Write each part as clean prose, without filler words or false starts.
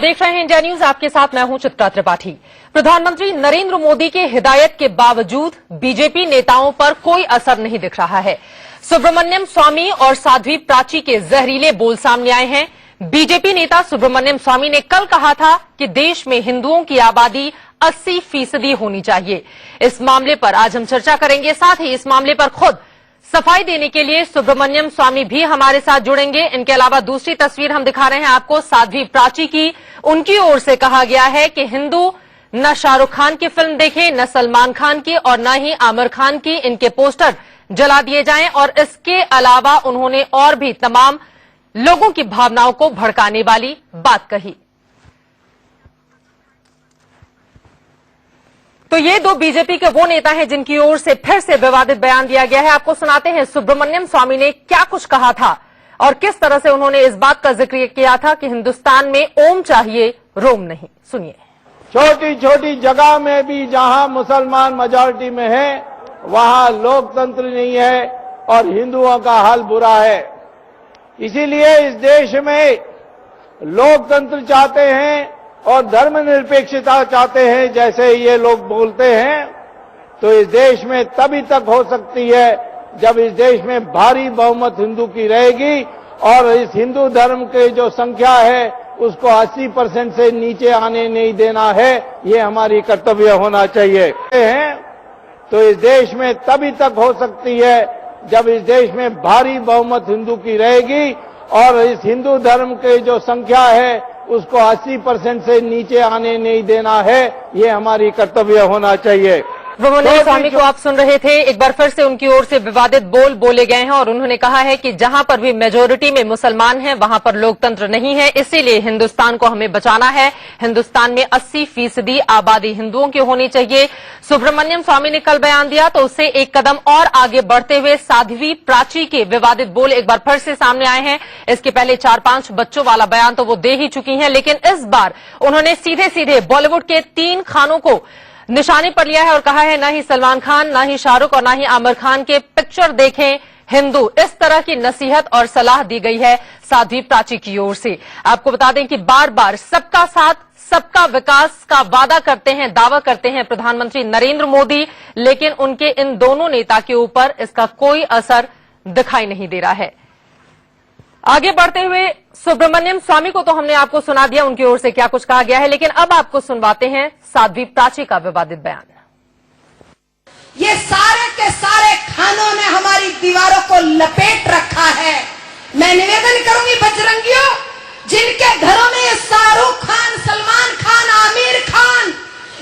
देख रहे हैं इंडिया न्यूज, आपके साथ मैं हूं चित्रा त्रिपाठी। प्रधानमंत्री नरेंद्र मोदी के हिदायत के बावजूद बीजेपी नेताओं पर कोई असर नहीं दिख रहा है। सुब्रमण्यम स्वामी और साध्वी प्राची के जहरीले बोल सामने आए हैं। बीजेपी नेता सुब्रमण्यम स्वामी ने कल कहा था कि देश में हिंदुओं की आबादी 80% होनी चाहिए। इस मामले पर आज हम चर्चा करेंगे, साथ ही इस मामले पर खुद सफाई देने के लिए सुब्रमण्यम स्वामी भी हमारे साथ जुड़ेंगे। इनके अलावा दूसरी तस्वीर हम दिखा रहे हैं आपको साध्वी प्राची की। उनकी ओर से कहा गया है कि हिंदू न शाहरुख खान की फिल्म देखें, न सलमान खान की और न ही आमिर खान की। इनके पोस्टर जला दिए जाएं और इसके अलावा उन्होंने और भी तमाम लोगों की भावनाओं को भड़काने वाली बात कही। तो ये दो बीजेपी के वो नेता हैं जिनकी ओर से फिर से विवादित बयान दिया गया है। आपको सुनाते हैं सुब्रमण्यम स्वामी ने क्या कुछ कहा था और किस तरह से उन्होंने इस बात का जिक्र किया था कि हिंदुस्तान में ओम चाहिए, रोम नहीं। सुनिए। छोटी छोटी जगह में भी जहां मुसलमान मेजॉरिटी में है वहां लोकतंत्र नहीं है और हिंदुओं का हाल बुरा है। इसीलिए इस देश में लोकतंत्र चाहते हैं और धर्मनिरपेक्षता चाहते हैं, जैसे ये लोग बोलते हैं, तो इस देश में तभी तक हो सकती है जब इस देश में भारी बहुमत हिंदू की रहेगी और इस हिंदू धर्म के जो संख्या है उसको 80% से नीचे आने नहीं देना है। ये हमारी कर्तव्य होना चाहिए। तो इस देश में तभी तक हो सकती है जब इस देश में भारी बहुमत हिंदू की रहेगी और इस हिंदू धर्म के जो संख्या है उसको 80% से नीचे आने नहीं देना है। ये हमारी कर्तव्य होना चाहिए। सुब्रमण्यम स्वामी को आप सुन रहे थे। एक बार फिर से उनकी ओर से विवादित बोल बोले गए हैं और उन्होंने कहा है कि जहां पर भी मेजॉरिटी में मुसलमान हैं वहां पर लोकतंत्र नहीं है, इसीलिए हिंदुस्तान को हमें बचाना है। हिंदुस्तान में 80% आबादी हिंदुओं की होनी चाहिए। सुब्रमण्यम स्वामी ने कल बयान दिया तो उससे एक कदम और आगे बढ़ते हुए साध्वी प्राची के विवादित बोल एक बार फिर से सामने आए हैं। इसके पहले 4-5 बच्चों वाला बयान तो वो दे ही चुकी हैं, लेकिन इस बार उन्होंने सीधे सीधे बॉलीवुड के 3 खानों को निशाने पर लिया है और कहा है ना ही सलमान खान, ना ही शाहरुख और ना ही आमिर खान के पिक्चर देखें हिंदू। इस तरह की नसीहत और सलाह दी गई है साध्वी प्राची की ओर से। आपको बता दें कि बार बार सबका साथ सबका विकास का वादा करते हैं, दावा करते हैं प्रधानमंत्री नरेंद्र मोदी, लेकिन उनके इन दोनों नेता के ऊपर इसका कोई असर दिखाई नहीं दे रहा है। आगे बढ़ते हुए सुब्रमण्यम स्वामी को तो हमने आपको सुना दिया उनकी ओर से क्या कुछ कहा गया है, लेकिन अब आपको सुनवाते हैं साध्वी प्राची का विवादित बयान। ये सारे के सारे खानों ने हमारी दीवारों को लपेट रखा है। मैं निवेदन करूंगी बजरंगियों, जिनके घरों में ये शाहरुख खान, सलमान खान, आमिर खान,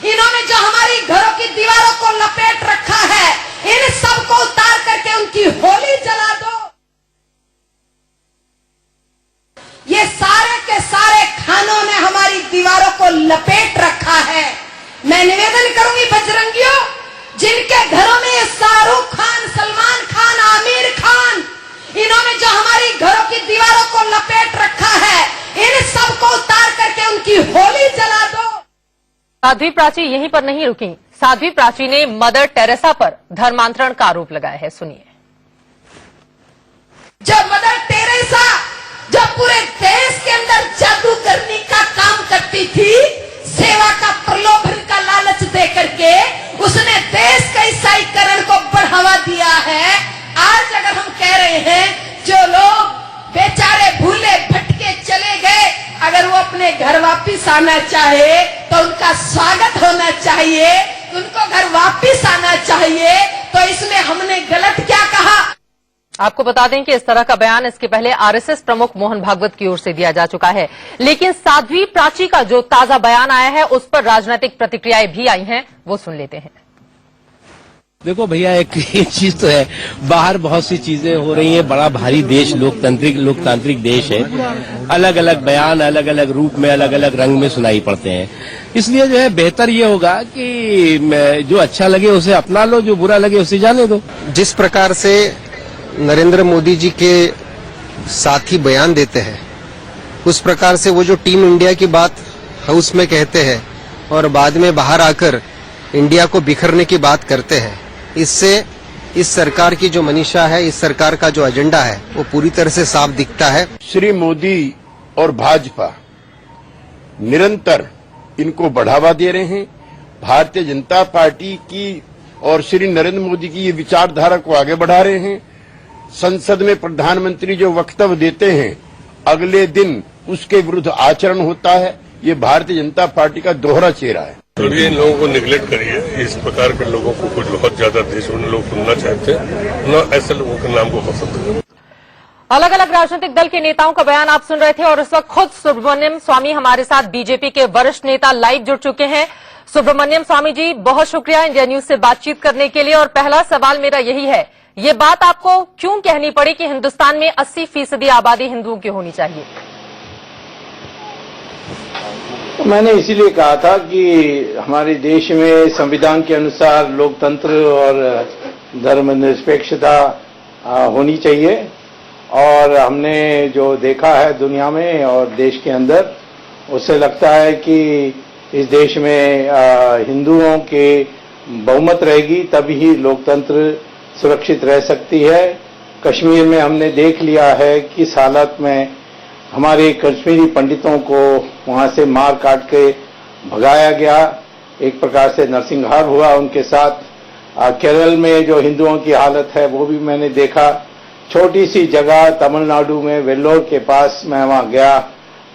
इन्होंने जो हमारी घरों की दीवारों को लपेट रखा है, इन सबको उतार करके उनकी होली जला दो। ये सारे के सारे खानों ने हमारी दीवारों को लपेट रखा है। मैं निवेदन करूंगी बजरंगियों, जिनके घरों में ये शाहरुख खान, सलमान खान, आमिर खान, इन्होंने जो हमारी घरों की दीवारों को लपेट रखा है, इन सबको उतार करके उनकी होली जला दो। साध्वी प्राची यहीं पर नहीं रुकी। साध्वी प्राची ने मदर टेरेसा पर धर्मांतरण का आरोप लगाया है। सुनिए। जब मदर टेरेसा जब पूरे देश के अंदर जादू करने का काम करती थी, सेवा का प्रलोभन का लालच दे करके उसने देश के ईसाईकरण को बढ़ावा दिया है। आज अगर हम कह रहे हैं जो लोग बेचारे भूले भटके चले गए, अगर वो अपने घर वापिस आना चाहे तो उनका स्वागत होना चाहिए, उनको घर वापिस आना चाहिए, तो इसमें हमने गलत क्या कहा? आपको बता दें कि इस तरह का बयान इसके पहले आरएसएस प्रमुख मोहन भागवत की ओर से दिया जा चुका है, लेकिन साध्वी प्राची का जो ताजा बयान आया है उस पर राजनीतिक प्रतिक्रियाएं भी आई हैं, वो सुन लेते हैं। देखो भैया, एक चीज तो है, बाहर बहुत सी चीजें हो रही हैं। बड़ा भारी देश, लोकतांत्रिक देश है। अलग अलग बयान अलग अलग रूप में, अलग अलग रंग में सुनाई पड़ते हैं। इसलिए जो है बेहतर ये होगा कि जो अच्छा लगे उसे अपना लो, जो बुरा लगे उसे जाने दो। जिस प्रकार से नरेंद्र मोदी जी के साथी बयान देते हैं, उस प्रकार से वो जो टीम इंडिया की बात हाउस में कहते हैं और बाद में बाहर आकर इंडिया को बिखरने की बात करते हैं, इससे इस सरकार की जो मनीषा है, इस सरकार का जो एजेंडा है, वो पूरी तरह से साफ दिखता है। श्री मोदी और भाजपा निरंतर इनको बढ़ावा दे रहे हैं। भारतीय जनता पार्टी की और श्री नरेंद्र मोदी की ये विचारधारा को आगे बढ़ा रहे हैं। संसद में प्रधानमंत्री जो वक्तव्य देते हैं, अगले दिन उसके विरुद्ध आचरण होता है। ये भारतीय जनता पार्टी का दोहरा चेहरा है। थोड़ी इन लोगों को निगलेक्ट करिए। इस प्रकार के लोगों को कुछ बहुत ज्यादा देश में लोग सुनना चाहते हैं, न ऐसे लोगों के नाम को पसंद करें। अलग अलग राजनीतिक दल के नेताओं का बयान आप सुन रहे थे और इस वक्त खुद सुब्रमण्यम स्वामी हमारे साथ बीजेपी के वरिष्ठ नेता लाइव जुड़ चुके हैं। सुब्रमण्यम स्वामी जी, बहुत शुक्रिया इंडिया न्यूज से बातचीत करने के लिए। और पहला सवाल मेरा यही है, ये बात आपको क्यों कहनी पड़ी कि हिंदुस्तान में 80% आबादी हिंदुओं की होनी चाहिए? तो मैंने इसीलिए कहा था कि हमारे देश में संविधान के अनुसार लोकतंत्र और धर्मनिरपेक्षता होनी चाहिए। और हमने जो देखा है दुनिया में और देश के अंदर, उससे लगता है कि इस देश में हिंदुओं के बहुमत रहेगी तभी लोकतंत्र सुरक्षित रह सकती है। कश्मीर में हमने देख लिया है किस हालत में हमारे कश्मीरी पंडितों को वहां से मार काट के भगाया गया, एक प्रकार से नरसंहार हुआ उनके साथ। केरल में जो हिंदुओं की हालत है वो भी मैंने देखा। छोटी सी जगह तमिलनाडु में वेल्लोर के पास मैं वहां गया,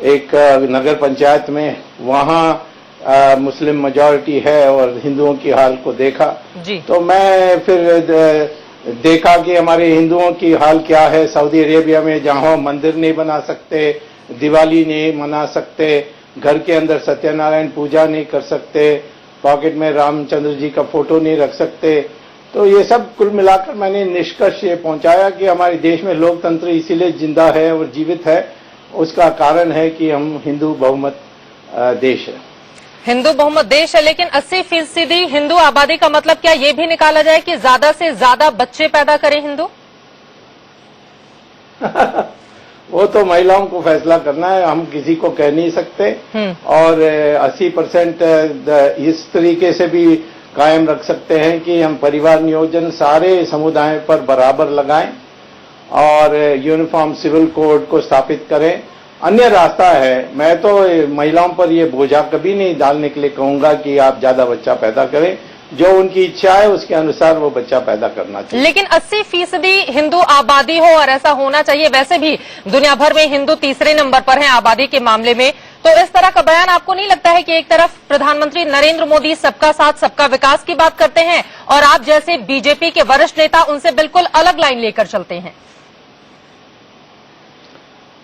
एक नगर पंचायत में, वहां मुस्लिम मेजॉरिटी है और हिंदुओं की हाल को देखा जी। तो मैं फिर देखा कि हमारे हिंदुओं की हाल क्या है सऊदी अरेबिया में, जहां मंदिर नहीं बना सकते, दिवाली नहीं मना सकते, घर के अंदर सत्यनारायण पूजा नहीं कर सकते, पॉकेट में रामचंद्र जी का फोटो नहीं रख सकते। तो ये सब कुल मिलाकर मैंने निष्कर्ष ये पहुंचाया कि हमारे देश में लोकतंत्र इसीलिए जिंदा है और जीवित है, उसका कारण है कि हम हिंदू बहुमत देश है। हिंदू बहुमत देश है, लेकिन 80% हिंदू आबादी का मतलब क्या ये भी निकाला जाए कि ज्यादा से ज्यादा बच्चे पैदा करें हिंदू? वो तो महिलाओं को फैसला करना है, हम किसी को कह नहीं सकते। और 80% इस तरीके से भी कायम रख सकते हैं कि हम परिवार नियोजन सारे समुदायों पर बराबर लगाएं और यूनिफॉर्म सिविल कोड को स्थापित करें। अन्य रास्ता है। मैं तो महिलाओं पर ये बोझा कभी नहीं डालने के लिए कहूंगा कि आप ज्यादा बच्चा पैदा करें, जो उनकी इच्छा है उसके अनुसार वो बच्चा पैदा करना चाहिए। लेकिन 80% हिंदू आबादी हो और ऐसा होना चाहिए। वैसे भी दुनिया भर में हिंदू तीसरे नंबर पर हैं आबादी के मामले में। तो इस तरह का बयान आपको नहीं लगता है कि एक तरफ प्रधानमंत्री नरेंद्र मोदी सबका साथ सबका विकास की बात करते हैं और आप जैसे बीजेपी के वरिष्ठ नेता उनसे बिल्कुल अलग लाइन लेकर चलते हैं?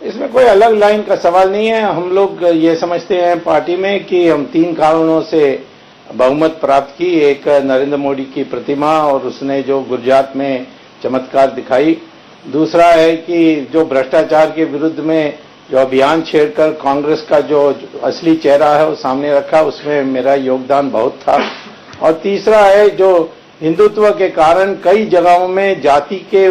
इसमें कोई अलग लाइन का सवाल नहीं है। हम लोग ये समझते हैं पार्टी में कि हम 3 कारणों से बहुमत प्राप्त की। एक नरेंद्र मोदी की प्रतिमा और उसने जो गुजरात में चमत्कार दिखाई। दूसरा है कि जो भ्रष्टाचार के विरुद्ध में जो अभियान छेड़कर कांग्रेस का जो असली चेहरा है वो सामने रखा, उसमें मेरा योगदान बहुत था। और तीसरा है जो हिंदुत्व के कारण कई जगहों में जाति के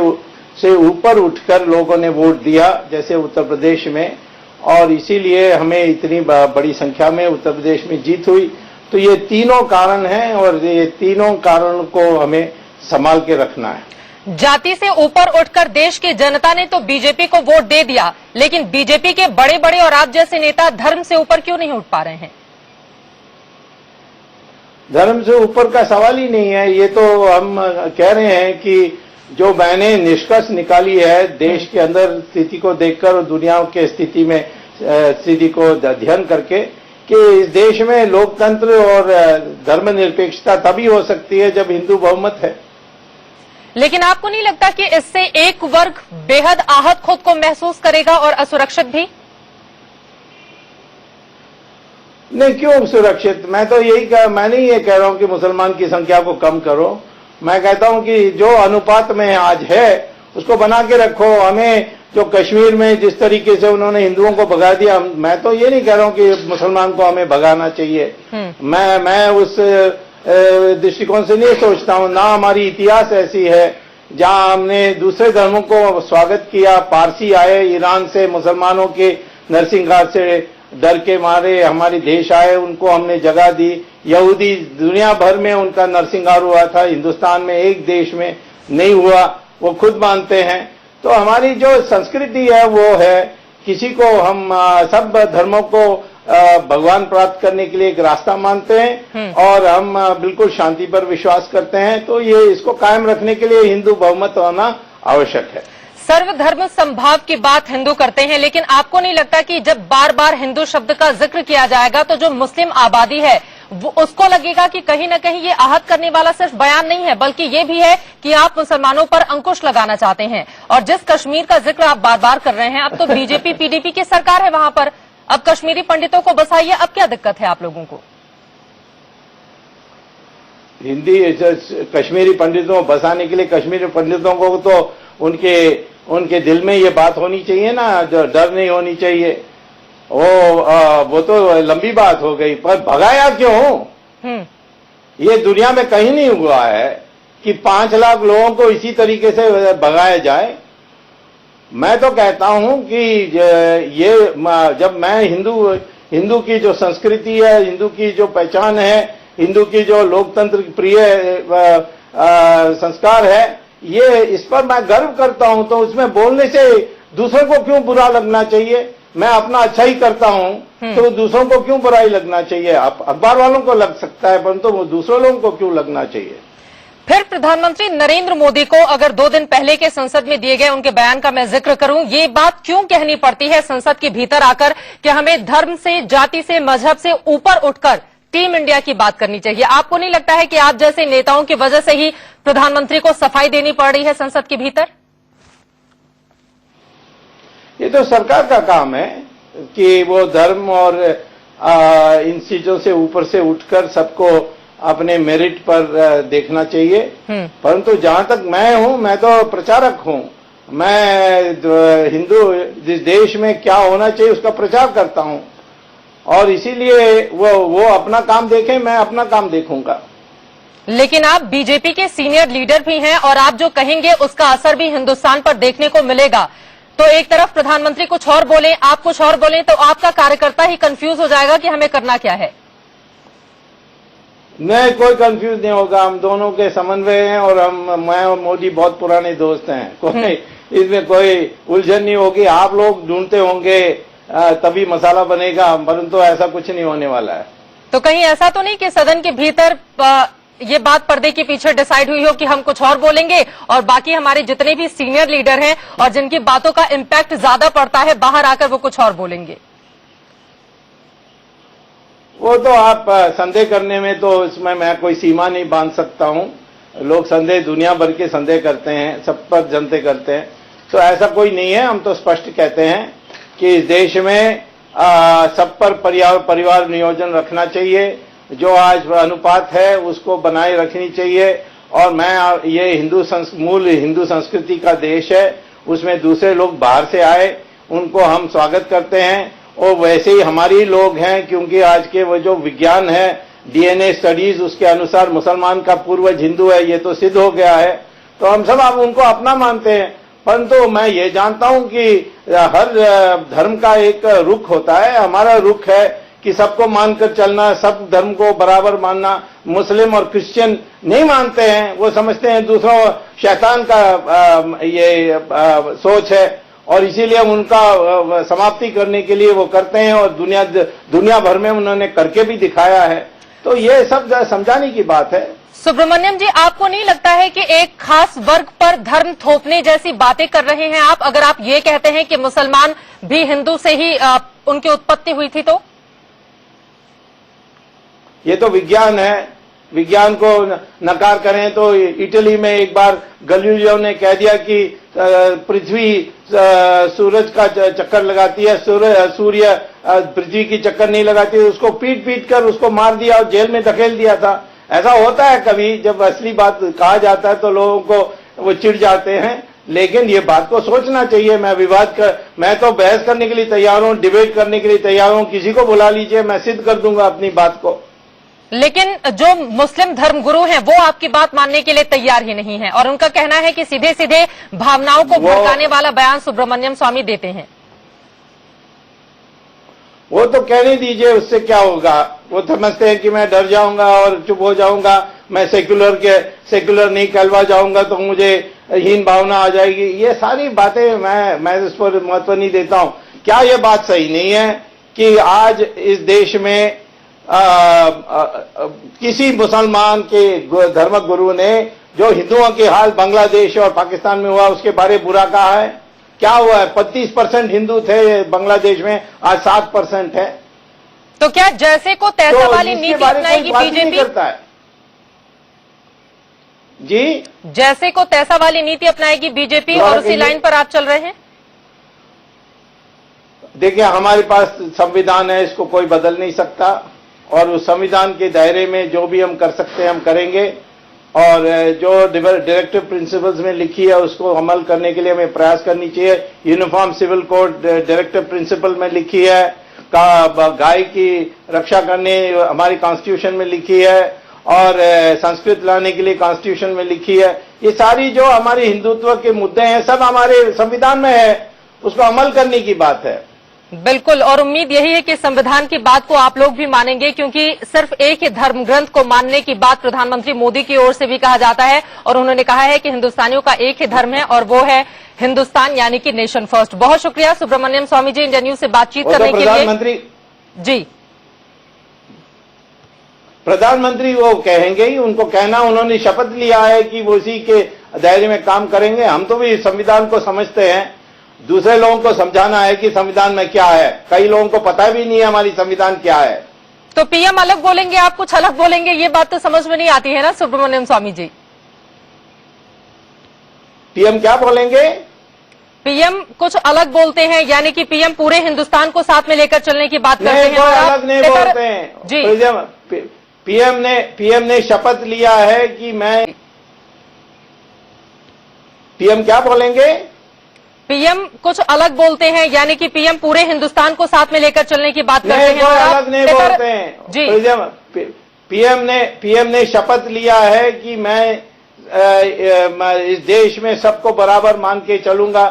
से ऊपर उठकर लोगों ने वोट दिया, जैसे उत्तर प्रदेश में, और इसीलिए हमें इतनी बड़ी संख्या में उत्तर प्रदेश में जीत हुई। तो ये तीनों कारण हैं और ये तीनों कारणों को हमें संभाल के रखना है। जाति से ऊपर उठकर देश की जनता ने तो बीजेपी को वोट दे दिया, लेकिन बीजेपी के बड़े बड़े और आप जैसे नेता धर्म से ऊपर क्यों नहीं उठ पा रहे हैं? धर्म से ऊपर का सवाल ही नहीं है। ये तो हम कह रहे हैं कि जो मैंने निष्कर्ष निकाली है देश के अंदर स्थिति को देखकर और दुनिया के स्थिति को अध्ययन करके, कि इस देश में लोकतंत्र और धर्मनिरपेक्षता तभी हो सकती है जब हिंदू बहुमत है। लेकिन आपको नहीं लगता कि इससे एक वर्ग बेहद आहत खुद को महसूस करेगा और असुरक्षित भी? नहीं, क्यों सुरक्षित? मैं तो मैं नहीं ये कह रहा हूं कि मुसलमान की संख्या को कम करो। मैं कहता हूं कि जो अनुपात में आज है उसको बना के रखो। हमें जो कश्मीर में जिस तरीके से उन्होंने हिंदुओं को भगा दिया, मैं तो ये नहीं कह रहा हूं कि मुसलमान को हमें भगाना चाहिए। मैं उस दृष्टिकोण से नहीं सोचता हूं। ना हमारी इतिहास ऐसी है जहां हमने दूसरे धर्मों को स्वागत किया। पारसी आए ईरान से, मुसलमानों के नरसिंहगार से डर के मारे हमारे देश आए, उनको हमने जगह दी। यहूदी दुनिया भर में उनका नरसिंहार हुआ था, हिंदुस्तान में एक देश में नहीं हुआ, वो खुद मानते हैं। तो हमारी जो संस्कृति है वो है, किसी को हम सब धर्मों को भगवान प्राप्त करने के लिए एक रास्ता मानते हैं और हम बिल्कुल शांति पर विश्वास करते हैं। तो ये इसको कायम रखने के लिए हिंदू बहुमत होना आवश्यक है। सर्वधर्म संभाव की बात हिंदू करते हैं, लेकिन आपको नहीं लगता कि जब बार बार हिंदू शब्द का जिक्र किया जाएगा तो जो मुस्लिम आबादी है वो उसको लगेगा कि कहीं न कहीं ये आहत करने वाला सिर्फ बयान नहीं है, बल्कि ये भी है कि आप मुसलमानों पर अंकुश लगाना चाहते हैं। और जिस कश्मीर का जिक्र आप बार बार कर रहे हैं, अब तो बीजेपी पीडीपी की सरकार है वहां पर, अब कश्मीरी पंडितों को बसाइए, अब क्या दिक्कत है आप लोगों को? हिंदी कश्मीरी पंडितों को बसाने के लिए कश्मीरी पंडितों को तो उनके दिल में ये बात होनी चाहिए ना, जो डर नहीं होनी चाहिए। वो तो लंबी बात हो गई, पर भगाया क्यों? ये दुनिया में कहीं नहीं हुआ है कि 5 लाख लोगों को इसी तरीके से भगाया जाए। मैं तो कहता हूं कि ये जब मैं हिंदू की जो संस्कृति है, हिंदू की जो पहचान है, हिंदू की जो लोकतंत्र प्रिय संस्कार है, ये इस पर मैं गर्व करता हूं। तो उसमें बोलने से दूसरों को क्यों बुरा लगना चाहिए? मैं अपना अच्छा ही करता हूं तो दूसरों को क्यों बुराई लगना चाहिए? अखबार वालों को लग सकता है, परंतु दूसरे लोगों को क्यों लगना चाहिए? फिर प्रधानमंत्री नरेंद्र मोदी को अगर 2 दिन पहले के संसद में दिए गए उनके बयान का मैं जिक्र करूं, ये बात क्यों कहनी पड़ती है संसद के भीतर आकर कि हमें धर्म से, जाति से, मजहब से ऊपर उठकर टीम इंडिया की बात करनी चाहिए? आपको नहीं लगता है कि आप जैसे नेताओं की वजह से ही प्रधानमंत्री को सफाई देनी पड़ रही है संसद के भीतर? ये तो सरकार का काम है कि वो धर्म और इन चीजों से ऊपर से उठकर सबको अपने मेरिट पर देखना चाहिए। परंतु जहां तक मैं हूं, मैं तो प्रचारक हूं। मैं हिंदू देश में क्या होना चाहिए उसका प्रचार करता हूं और इसीलिए वो अपना काम देखें, मैं अपना काम देखूंगा। लेकिन आप बीजेपी के सीनियर लीडर भी हैं और आप जो कहेंगे उसका असर भी हिंदुस्तान पर देखने को मिलेगा। तो एक तरफ प्रधानमंत्री कुछ और बोले, आप कुछ और बोले, तो आपका कार्यकर्ता ही कंफ्यूज हो जाएगा कि हमें करना क्या है। नहीं, कोई कंफ्यूज नहीं होगा। हम दोनों के समन्वय हैं और मैं और मोदी बहुत पुराने दोस्त हैं। कोई इसमें कोई उलझन नहीं होगी। आप लोग ढूंढते होंगे तभी मसाला बनेगा, परंतु ऐसा कुछ नहीं होने वाला है। तो कहीं ऐसा तो नहीं कि सदन के भीतर ये बात पर्दे के पीछे डिसाइड हुई हो कि हम कुछ और बोलेंगे और बाकी हमारे जितने भी सीनियर लीडर हैं और जिनकी बातों का इम्पैक्ट ज्यादा पड़ता है, बाहर आकर वो कुछ और बोलेंगे? वो तो आप संदेह करने में तो इसमें मैं कोई सीमा नहीं बांध सकता हूं। लोग संदेह दुनिया भर के संदेह करते हैं, सब पर जनते करते हैं, तो ऐसा कोई नहीं है। हम तो स्पष्ट कहते हैं कि इस देश में सब पर परिवार नियोजन रखना चाहिए। जो आज अनुपात है उसको बनाए रखनी चाहिए। और ये मूल हिंदू संस्कृति का देश है, उसमें दूसरे लोग बाहर से आए उनको हम स्वागत करते हैं और वैसे ही हमारे लोग हैं, क्योंकि आज के वो जो विज्ञान है, डीएनए स्टडीज, उसके अनुसार मुसलमान का पूर्वज हिंदू है, ये तो सिद्ध हो गया है। तो हम सब आप उनको अपना मानते हैं। परंतु मैं ये जानता हूं कि हर धर्म का एक रुख होता है। हमारा रुख है कि सबको मानकर चलना, सब धर्म को बराबर मानना। मुस्लिम और क्रिश्चियन नहीं मानते हैं, वो समझते हैं दूसरों शैतान का ये सोच है और इसीलिए उनका समाप्ति करने के लिए वो करते हैं और दुनिया भर में उन्होंने करके भी दिखाया है। तो ये सब समझाने की बात है। सुब्रमण्यम जी, आपको नहीं लगता है कि एक खास वर्ग पर धर्म थोपने जैसी बातें कर रहे हैं आप, अगर आप ये कहते हैं कि मुसलमान भी हिंदू से ही उनकी उत्पत्ति हुई थी? तो ये तो विज्ञान है, विज्ञान को नकार करें तो इटली में एक बार गैलीलियो ने कह दिया कि पृथ्वी सूरज का चक्कर लगाती है, सूर्य पृथ्वी की चक्कर नहीं लगाती। उसको पीट कर उसको मार दिया और जेल में धकेल दिया था। ऐसा होता है कभी, जब असली बात कहा जाता है तो लोगों को वो चिढ़ जाते हैं। लेकिन ये बात को सोचना चाहिए। मैं तो बहस करने के लिए तैयार हूं, डिबेट करने के लिए तैयार हूं। किसी को बुला लीजिए, मैं सिद्ध कर दूंगा अपनी बात को। लेकिन जो मुस्लिम धर्मगुरु हैं वो आपकी बात मानने के लिए तैयार ही नहीं है और उनका कहना है कि सीधे सीधे भावनाओं को भड़काने वाला बयान सुब्रमण्यम स्वामी देते हैं। वो तो कहने दीजिए, उससे क्या होगा। वो समझते हैं कि मैं डर जाऊंगा और चुप हो जाऊंगा, मैं सेक्युलर नहीं कहलवा जाऊंगा तो मुझे हीन भावना आ जाएगी। ये सारी बातें मैं इस पर महत्व नहीं देता हूं। क्या ये बात सही नहीं है कि आज इस देश में किसी मुसलमान के धर्म गुरु ने जो हिंदुओं के हाल बांग्लादेश और पाकिस्तान में हुआ उसके बारे में बुरा कहा है? क्या हुआ है? 35% हिंदू थे बांग्लादेश में, आज 7% है। तो क्या जैसे को तैसा वाली इसके नीति बारे में अपनाएगी कोई बात नहीं बीजेपी? करता है जी। जैसे को तैसा वाली नीति अपनाएगी बीजेपी और उसी लाइन पर आप चल रहे हैं? देखिए, हमारे पास संविधान है, इसको कोई बदल नहीं सकता, और उस संविधान के दायरे में जो भी हम कर सकते हैं हम करेंगे, और जो डायरेक्टिव प्रिंसिपल्स में लिखी है उसको अमल करने के लिए हमें प्रयास करनी चाहिए। Uniform civil code directive principle में लिखी है, गाय की रक्षा करने हमारी कॉन्स्टिट्यूशन में लिखी है, और संस्कृत लाने के लिए कॉन्स्टिट्यूशन में लिखी है। ये सारी जो हमारे हिंदुत्व के मुद्दे हैं सब हमारे संविधान में है, उसको अमल करने की बात है। बिल्कुल, और उम्मीद यही है कि संविधान की बात को आप लोग भी मानेंगे, क्योंकि सिर्फ एक ही धर्म ग्रंथ को मानने की बात प्रधानमंत्री मोदी की ओर से भी कहा जाता है, और उन्होंने कहा है कि हिंदुस्तानियों का एक ही धर्म है और वो है हिंदुस्तान, यानी कि नेशन फर्स्ट। बहुत शुक्रिया सुब्रमण्यम स्वामी जी, इंडिया न्यूज से बातचीत करने के लिए। प्रधानमंत्री जी, प्रधानमंत्री वो कहेंगे ही, उनको कहना, उन्होंने शपथ लिया है कि वो उसी के दायरे में काम करेंगे। हम तो भी संविधान को समझते हैं, दूसरे लोगों को समझाना है कि संविधान में क्या है। कई लोगों को पता भी नहीं है हमारी संविधान क्या है। तो पीएम अलग बोलेंगे, आप कुछ अलग बोलेंगे, ये बात तो समझ में नहीं आती है ना सुब्रमण्यम स्वामी जी? पीएम क्या बोलेंगे? पीएम कुछ अलग बोलते हैं, यानी कि पीएम पूरे हिंदुस्तान को साथ में लेकर चलने की बात करते हैं। कोई अलग नहीं बोलते हैं जी। पीएम ने शपथ लिया है कि मैं, पीएम क्या बोलेंगे? पीएम कुछ अलग बोलते हैं, यानी कि पीएम पूरे हिंदुस्तान को साथ में लेकर चलने की बात करते हैं। कोई अलग नहीं बोलते हैं जी। पीएम ने शपथ लिया है कि मैं इस देश में सबको बराबर मान के चलूंगा।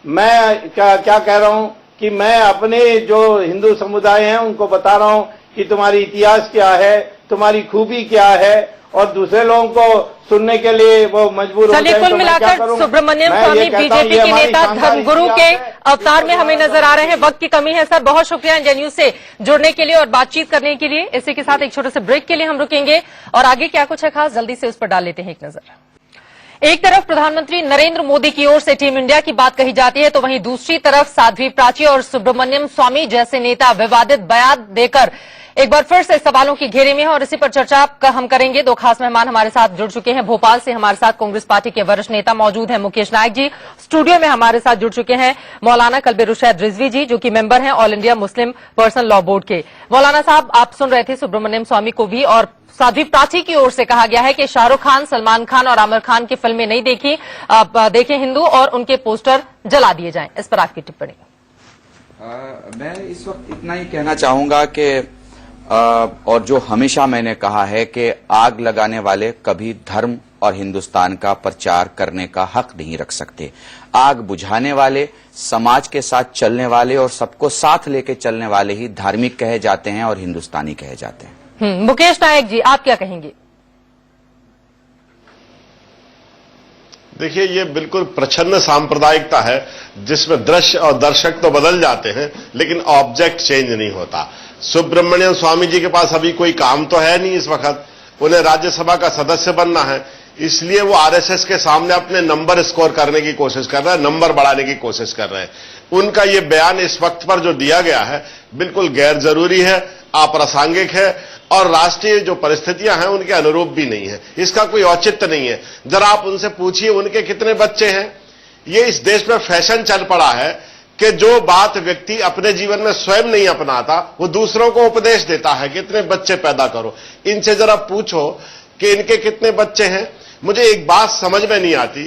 मैं क्या कह रहा हूं कि मैं अपने जो हिंदू समुदाय हैं उनको बता रहा हूं कि तुम्हारी इतिहास क्या है, तुम्हारी खूबी क्या है, और दूसरे लोगों को सुनने के लिए वो मजबूर हो चलिए, जाए। कुल मिलाकर सुब्रमण्यम स्वामी बीजेपी के नेता, धर्मगुरु के अवतार में हमें नजर आ रहे हैं। वक्त की कमी है सर, बहुत शुक्रिया इंडिया न्यूज से जुड़ने के लिए और बातचीत करने के लिए। इसी के साथ एक छोटे से ब्रेक के लिए हम रुकेंगे, और आगे क्या कुछ है खास जल्दी से उस पर डाल लेते हैं एक नजर। एक तरफ प्रधानमंत्री नरेंद्र मोदी की ओर से टीम इंडिया की बात कही जाती है, तो वहीं दूसरी तरफ साध्वी प्राची और सुब्रमण्यम स्वामी जैसे नेता विवादित बयान देकर एक बार फिर से सवालों की घेरे में है, और इसी पर चर्चा हम करेंगे। दो खास मेहमान हमारे साथ जुड़ चुके हैं। भोपाल से हमारे साथ कांग्रेस पार्टी के वरिष्ठ नेता मौजूद हैं मुकेश नायक जी। स्टूडियो में हमारे साथ जुड़ चुके हैं मौलाना कल्बे रुशैद रिजवी जी, जो कि मेंबर हैं all India Muslim personal law board के। मौलाना साहब, आप सुन रहे थे सुब्रमण्यम स्वामी को भी, और साध्वी प्राची की ओर से कहा गया है कि शाहरुख खान, सलमान खान और आमिर खान की फिल्में नहीं देखी, आप देखें हिंदू, और उनके पोस्टर जला दिए जाएं। इस पर आपकी टिप्पणी। मैं इस वक्त इतना ही कहना चाहूंगा कि और जो हमेशा मैंने कहा है कि आग लगाने वाले कभी धर्म और हिंदुस्तान का प्रचार करने का हक नहीं रख सकते। आग बुझाने वाले, समाज के साथ चलने वाले और सबको साथ लेके चलने वाले ही धार्मिक कहे जाते हैं और हिंदुस्तानी कहे जाते हैं। मुकेश नायक जी, आप क्या कहेंगे? देखिए, ये बिल्कुल प्रच्छन्न सांप्रदायिकता है जिसमें दृश्य और दर्शक तो बदल जाते हैं लेकिन ऑब्जेक्ट चेंज नहीं होता। सुब्रमण्यम स्वामी जी के पास अभी कोई काम तो है नहीं इस वक्त, उन्हें राज्यसभा का सदस्य बनना है, इसलिए वो आरएसएस के सामने अपने नंबर स्कोर करने की कोशिश कर रहे हैं, नंबर बढ़ाने की कोशिश कर रहे हैं। उनका ये बयान इस वक्त पर जो दिया गया है बिल्कुल गैर जरूरी है, अप्रासंगिक है और राष्ट्रीय जो परिस्थितियां हैं उनके अनुरूप भी नहीं है। इसका कोई औचित्य नहीं है। जरा आप उनसे पूछिए उनके कितने बच्चे हैं। ये इस देश में फैशन चल पड़ा है कि जो बात व्यक्ति अपने जीवन में स्वयं नहीं अपनाता वो दूसरों को उपदेश देता है कि इतने बच्चे पैदा करो। इनसे जरा पूछो कि इनके कितने बच्चे हैं। मुझे एक बात समझ में नहीं आती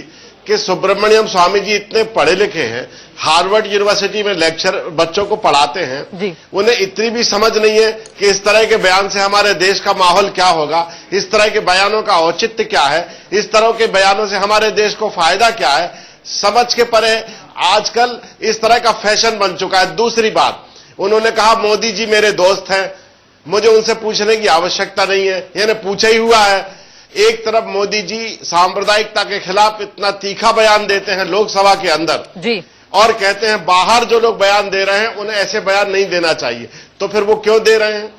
कि सुब्रमण्यम स्वामी जी इतने पढ़े लिखे हैं, हार्वर्ड यूनिवर्सिटी में लेक्चर बच्चों को पढ़ाते हैं, उन्हें इतनी भी समझ नहीं है कि इस तरह के बयान से हमारे देश का माहौल क्या होगा, इस तरह के बयानों का औचित्य क्या है, इस तरह के बयानों से हमारे देश को फायदा क्या है, समझ के परे आजकल इस तरह का फैशन बन चुका है। दूसरी बात, उन्होंने कहा मोदी जी मेरे दोस्त हैं, मुझे उनसे पूछने की आवश्यकता नहीं है, यानी पूछा ही हुआ है। एक तरफ मोदी जी सांप्रदायिकता के खिलाफ इतना तीखा बयान देते हैं लोकसभा के अंदर जी, और कहते हैं बाहर जो लोग बयान दे रहे हैं उन्हें ऐसे बयान नहीं देना चाहिए, तो फिर वो क्यों दे रहे हैं?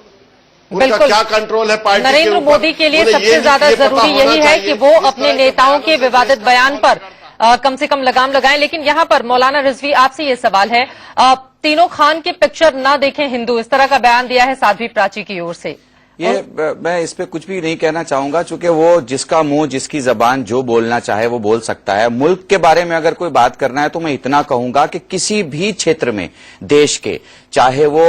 उनका क्या कंट्रोल है पार्टी के ऊपर? नरेंद्र मोदी के लिए सबसे ज्यादा जरूरी यही है कि वो अपने नेताओं के विवादित बयान पर कम से कम लगाम लगाएं। लेकिन यहाँ पर मौलाना रिजवी, आपसे ये सवाल है, तीनों खान के पिक्चर ना देखें हिंदू, इस तरह का बयान दिया है साध्वी प्राची की ओर से। ये मैं इस पे कुछ भी नहीं कहना चाहूंगा, चूंकि वो जिसका मुंह जिसकी जबान जो बोलना चाहे वो बोल सकता है। मुल्क के बारे में अगर कोई बात करना है तो मैं इतना कहूंगा कि किसी भी क्षेत्र में देश के, चाहे वो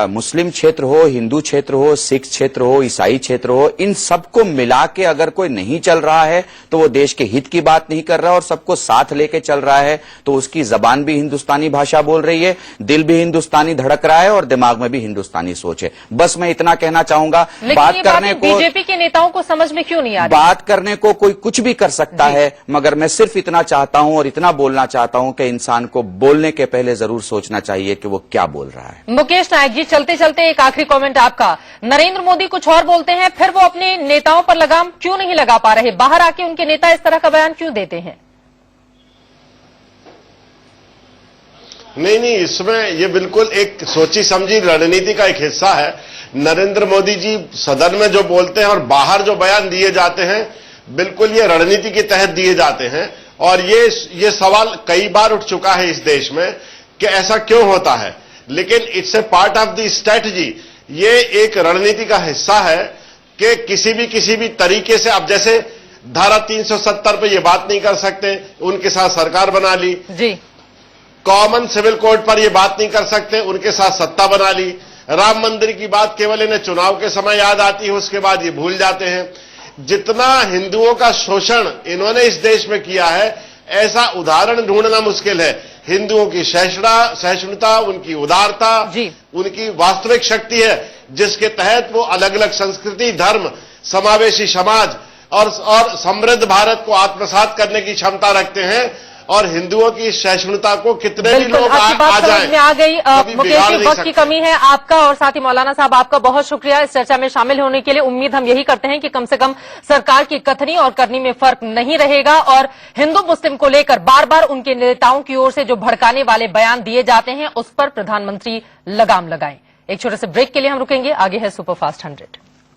मुस्लिम क्षेत्र हो, हिंदू क्षेत्र हो, सिख क्षेत्र हो, ईसाई क्षेत्र हो, इन सबको मिला के अगर कोई नहीं चल रहा है तो वो देश के हित की बात नहीं कर रहा और सबको साथ लेके चल रहा है, तो उसकी जबान भी हिंदुस्तानी भाषा बोल रही है, दिल भी हिंदुस्तानी धड़क रहा है और दिमाग में भी हिंदुस्तानी सोच है। बस मैं इतना कहना चाहूंगा। बात करने को बीजेपी के नेताओं को समझ में क्यों नहीं आ रही? बात करने को कोई कुछ भी कर सकता है, मगर मैं सिर्फ इतना चाहता हूं और इतना बोलना चाहता हूं कि इंसान को बोलने के पहले जरूर सोचना चाहिए कि वो क्या बोल रहा है। मुकेश नायक जी, चलते चलते एक आखिरी कमेंट आपका। नरेंद्र मोदी कुछ और बोलते हैं, फिर वो अपने नेताओं पर लगाम क्यों नहीं लगा पा रहे? बाहर आके उनके नेता इस तरह का बयान क्यों देते हैं? नहीं, इसमें ये बिल्कुल एक सोची समझी रणनीति का एक हिस्सा है। नरेंद्र मोदी जी सदन में जो बोलते हैं और बाहर जो बयान दिए जाते हैं, बिल्कुल ये रणनीति के तहत दिए जाते हैं। और ये सवाल कई बार उठ चुका है इस देश में कि ऐसा क्यों होता है, लेकिन it's a part of the strategy. ये एक रणनीति का हिस्सा है कि किसी भी तरीके से, अब जैसे धारा 370 पे ये बात नहीं कर सकते, उनके साथ सरकार बना ली जी। कॉमन सिविल कोड पर ये बात नहीं कर सकते, उनके साथ सत्ता बना ली। राम मंदिर की बात केवल इन्हें चुनाव के समय याद आती है, उसके बाद ये भूल जाते हैं। जितना हिंदुओं का शोषण इन्होंने इस देश में किया है, ऐसा उदाहरण ढूंढना मुश्किल है। हिंदुओं की सहिष्णुता, उनकी उदारता, उनकी वास्तविक शक्ति है जिसके तहत वो अलग अलग संस्कृति, धर्म, समावेशी समाज और समृद्ध भारत को आत्मसात करने की क्षमता रखते हैं। और हिंदुओं की सहिष्णुता को कितने भी लोग आ जाएं, में आ गई। मुकेश जी, वक्त की कमी है। आपका और साथ ही मौलाना साहब आपका बहुत शुक्रिया इस चर्चा में शामिल होने के लिए। उम्मीद हम यही करते हैं कि कम से कम सरकार की कथनी और करनी में फर्क नहीं रहेगा और हिंदू मुस्लिम को लेकर बार बार उनके नेताओं की ओर से जो भड़काने वाले बयान दिए जाते हैं उस पर प्रधानमंत्री लगाम लगाएं। एक छोटे से ब्रेक के लिए हम रुकेंगे, आगे है सुपरफास्ट 100।